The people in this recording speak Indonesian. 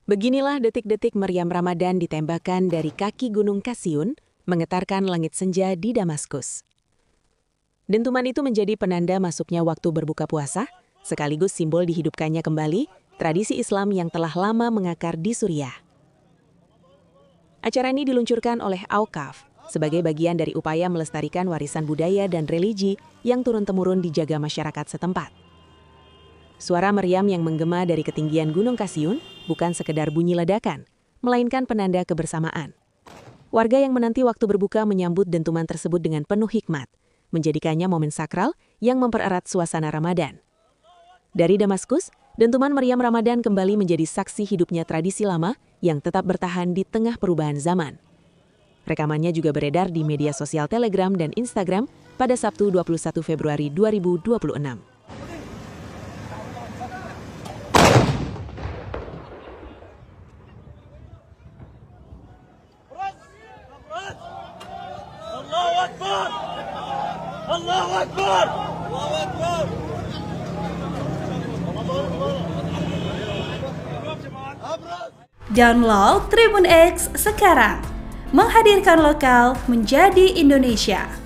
Beginilah detik-detik meriam Ramadan ditembakkan dari kaki Gunung Kasiun, menggetarkan langit senja di Damaskus. Dentuman itu menjadi penanda masuknya waktu berbuka puasa, sekaligus simbol dihidupkannya kembali tradisi Islam yang telah lama mengakar di Suriah. Acara ini diluncurkan oleh Auqaf sebagai bagian dari upaya melestarikan warisan budaya dan religi yang turun-temurun dijaga masyarakat setempat. Suara meriam yang menggema dari ketinggian Gunung Kasiun bukan sekedar bunyi ledakan, melainkan penanda kebersamaan. Warga yang menanti waktu berbuka menyambut dentuman tersebut dengan penuh hikmat, menjadikannya momen sakral yang mempererat suasana Ramadan. Dari Damaskus, dentuman meriam Ramadan kembali menjadi saksi hidupnya tradisi lama yang tetap bertahan di tengah perubahan zaman. Rekamannya juga beredar di media sosial Telegram dan Instagram pada Sabtu 21 Februari 2026. Allahu Akbar! Allahu Akbar! Allahu Akbar! Download Tribun X sekarang, menghadirkan lokal menjadi Indonesia.